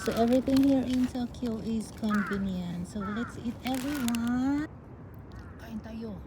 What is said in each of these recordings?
So everything here in Tokyo is convenient. So let's eat everyone. Kain tayo.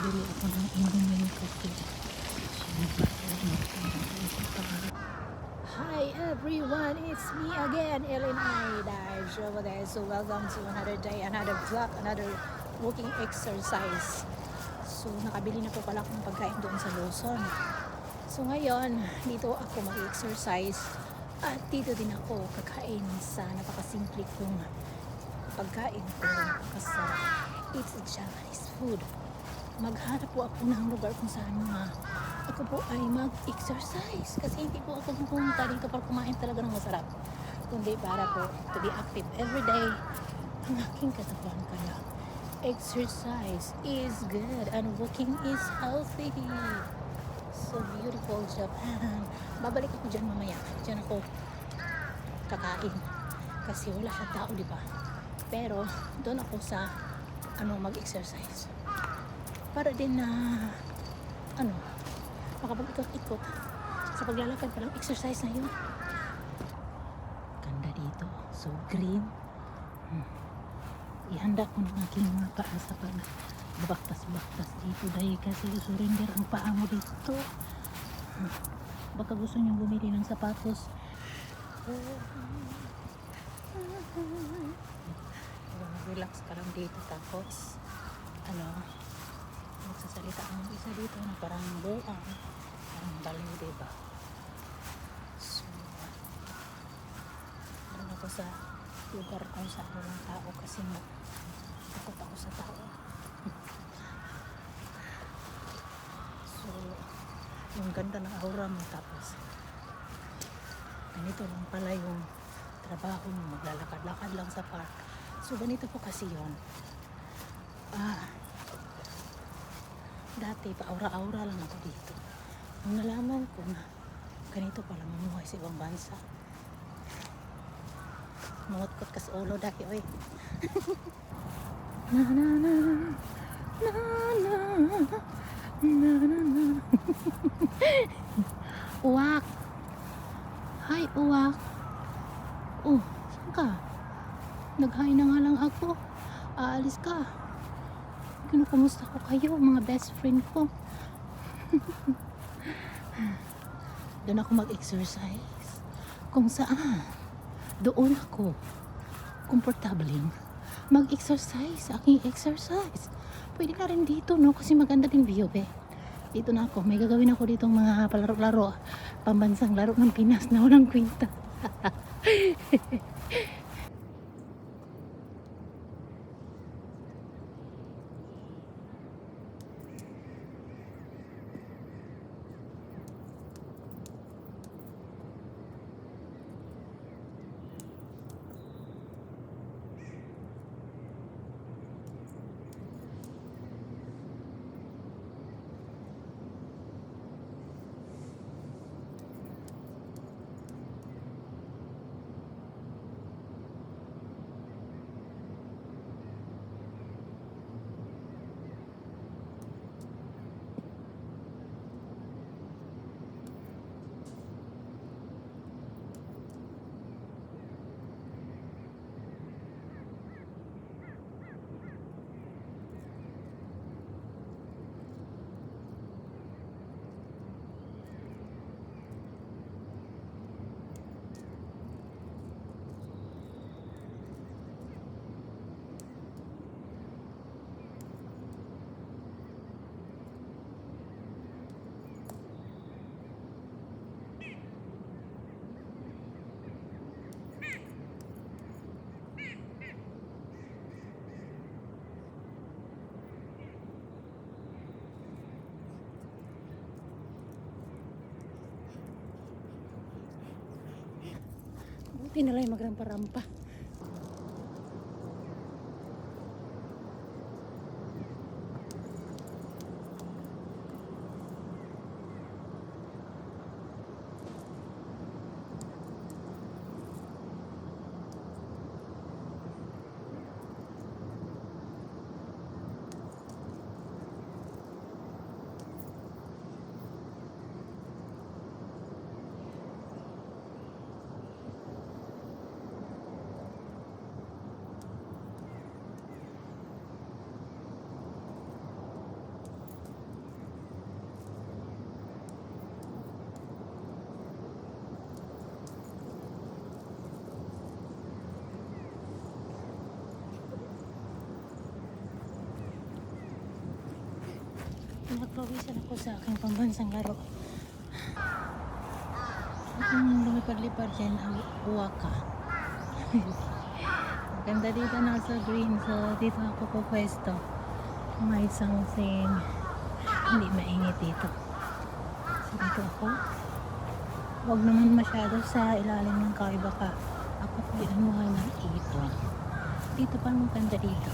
Bili ako ng Indomie coffee. Hi everyone, it's me again, Ellen Dash over there. So welcome to another day, another vlog, another walking exercise. So nakabili na po pala akong pagkain doon sa Lawson. So ngayon, dito ako mag-exercise at dito din ako kakain sa napakasimple kong pagkain ko. Kasi it's a Japanese food. Maghanap po ako ng lugar kung saan ako po ay mag-exercise kasi hindi po ako pupunta dito para kumain talaga ng masarap, kundi para po to be active every day ang aking katawan. Kaya exercise is good and walking is healthy. So beautiful Japan. Babalik ako dyan mamaya. Dyan ako kakain kasi wala siyang tao, di ba? Pero doon ako sa mag-exercise para din na makapag-ikot-ikot sa paglalakad. Parang exercise na yun. Ganda dito, so green. Ihanda ko ng aking mga paa sa pagbaktas-baktas dito dahil kasi surrender ang paa mo dito. Baka gusto nyo bumili ng sapatos. Relax ka lang dito, tapos magsasalita ang isa dito na parang buang, parang baliw, diba? So doon ako sa lugar kung saan walang tao kasi takot ako sa tao. So yung ganda ng aura mo, tapos ganito lang pala yung trabaho mo, maglalakad-lakad lang sa park. So ganito po kasi yun. Dati pa aura-aura lang ako dito. Nung nalaman ko na ganito pala mamuhay sa ibang bansa, mangot-kot kas ulo daki, oy. Na na na na na na na na. Uwak. Hi, uwak. Oh, saan ka? Nag-hi na nga lang ako. Aalis ka. Kumusta ko kayo, mga best friend ko? Doon ako mag-exercise. Kung saan doon ako komportabling mag-exercise, aking exercise. Pwede na rin dito, no? Kasi maganda din view, eh. Dito na ako. May gagawin ako dito mga palaro-laro, pambansang laro ng Pinas na walang kwenta. Tinalay magrampa-rampa. Nagpawisan ako sa aking pambansang laro. Akong lumipad-lipad dyan ang Uwaka. Maganda dito na sa green. So dito ako po pwesto. May something hindi mainit dito. So dito ako. Huwag naman masyado sa ilalim ng kahoy, baka ako po anuhan ng ipon. Dito pa maganda dito.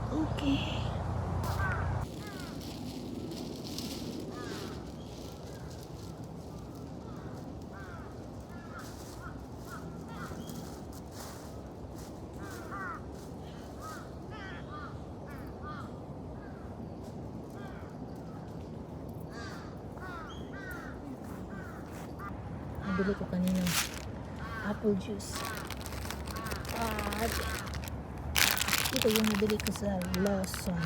Okay. Nabili ko kanina apple juice. At ito yung nabili ko sa Lawson.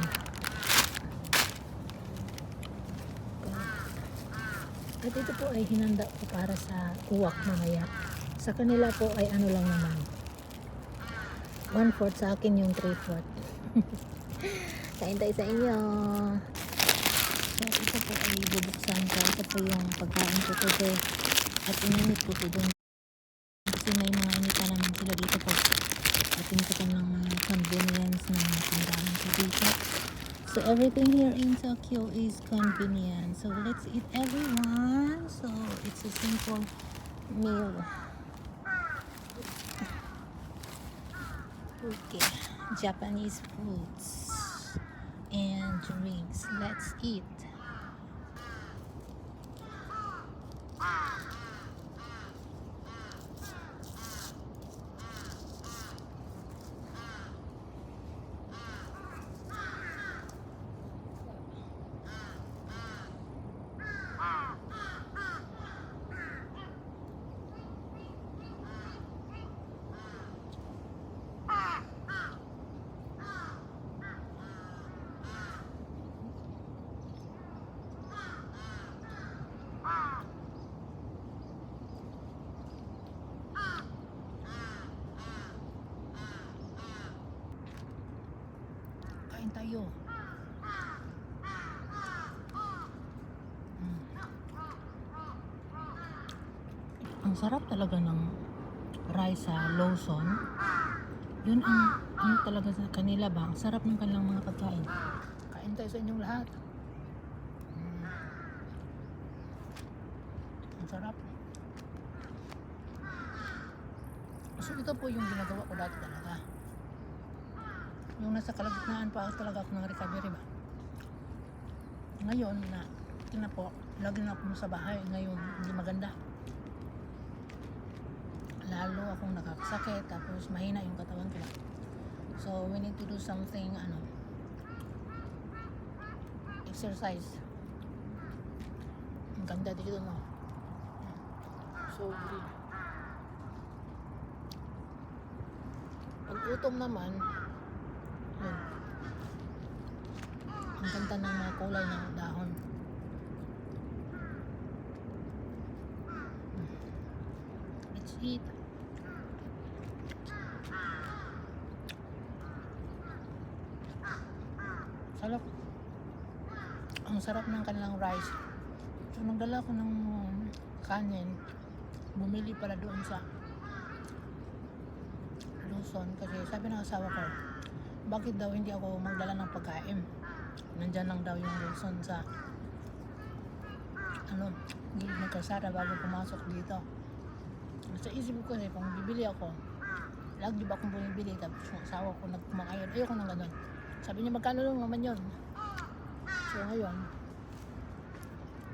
At ito po ay hinanda ko para sa uwak mamaya. Sa kanila po ay ano lang naman. 1/4, sa akin yung 3/4. Kain tayo sa inyo. So ito po ay bubuksan ko. Ito po yung pagkain ko today. At inanit ko po doon. Kasi may mga inita naman sila dito po. Atin ko po ng mga convenience na tindahan ko dito. So everything here in Tokyo is convenient. So let's eat everyone. So it's a simple meal. Okay, Japanese foods and drinks. Let's eat. Kain tayo. Ang sarap talaga ng rice sa Lawson. Yun ang ano talaga sa kanila ba? Ang sarap ng kanilang mga pagkain. Kain tayo sa inyong lahat. Ang sarap. So ito po yung ginagawa ko dati talaga. Yung nasa kalagitnaan pa talaga ako ng recovery ba. Ngayon na tingnan po, lagi na ako sa bahay. Ngayon hindi maganda. Lalo akong nakakasakit, tapos mahina yung katawan ko. So we need to do something exercise. Ang ganda dito, no? So green. Pag utom naman, yun. Ang ganda ng mga kulay ng dahon. Let's eat. Sarap. Ang sarap ng kanilang rice. So nagdala ko ng kanin. Bumili pala doon sa Lawson kasi sabi ng asawa ko, bakit daw hindi ako magdala ng pagkain? Nandyan lang daw yung Lawson sa gilid ng kalsada bago pumasok dito. Sa isip ko kasi kung bibili ako, lagi ba akong bumibili, tapos yung asawa ko nagkumakain, ayoko nang ganun. Sabi niya, magkano lang naman yun? So ngayon,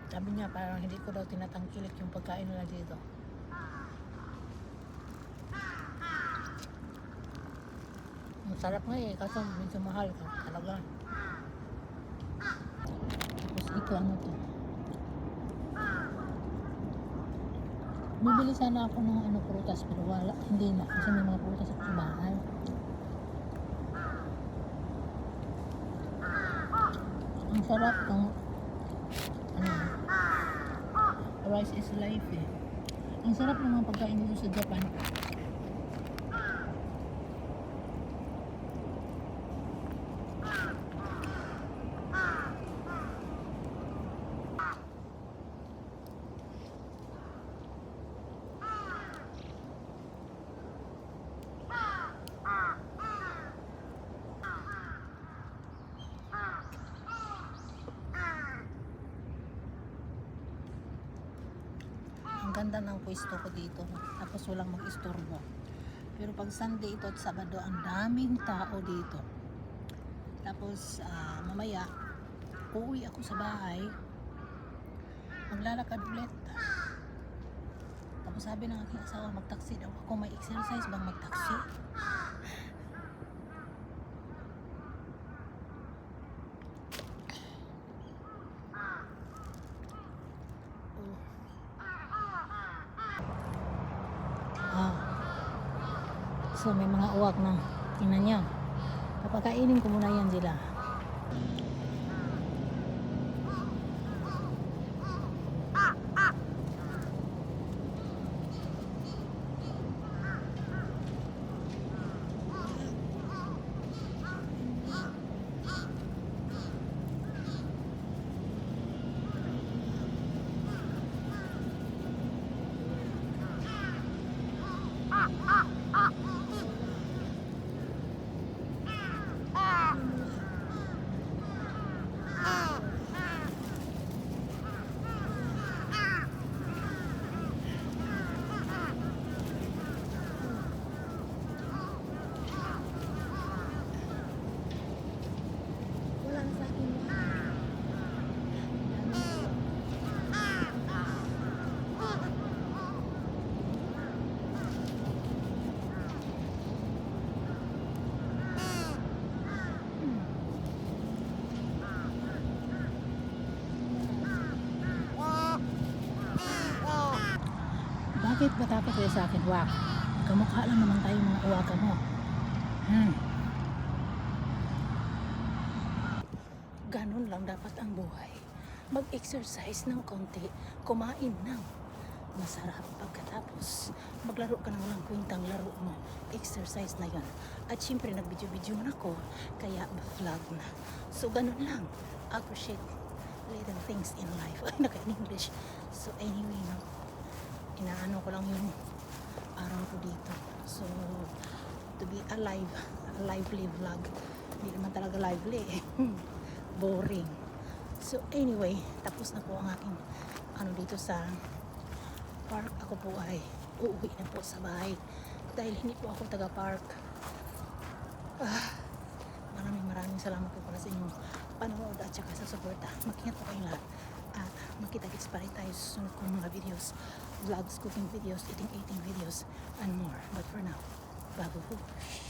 sabi niya parang hindi ko daw tinatangkilik yung pagkain nila dito. Ang sarap nga eh, kaso medyo mahal ka talaga. Tapos ito ano to? Bibili sana ako ng ano, prutas pero wala, hindi na kasi may mga prutas ako sa bahay. Ang sarap ng ano, rice is life eh. Ang sarap ng mga pagkain dito sa Japan. Ang ganda ng pwesto ko dito. Tapos walang mag-istorbo. Pero pag Sunday ito at Sabado, ang daming tao dito. Tapos mamaya, uuwi ako sa bahay. Maglalakad ulit. Tapos sabi ng aking asawa, mag-taxi daw ako. May exercise bang mag-taxi? So may mga uwak na. Tingnan nyo. Papakainin ko muna yan sila. Bakit ba takot kayo sa akin? Wak. Kamukha lang naman tayo mga uwaka mo. Ganun lang dapat ang buhay. Mag-exercise ng konti. Kumain ng masarap. Pagkatapos, maglaro ka ng walang kwentang laro mo. Exercise na yon. At syempre, nag-video-video na ako. Kaya, vlog na. So, ganun lang. Appreciate little things in life. Ay, naka-English. So, anyway, no. Inaano ko lang yung araw ko dito. So, to be alive, a lively vlog. Hindi naman talaga lively eh. Boring. So, anyway, tapos na po ang aking ano dito sa park. Ako po ay uuwi na po sa bahay dahil hindi po ako taga-park. Maraming salamat po pala sa inyong panonood at saka sa suporta. Mag-ingat po kayong lahat. At makita-kits pa rin tayo sa susunod kong mga videos, vlogs, cooking videos, eating videos, and more. But for now, babush!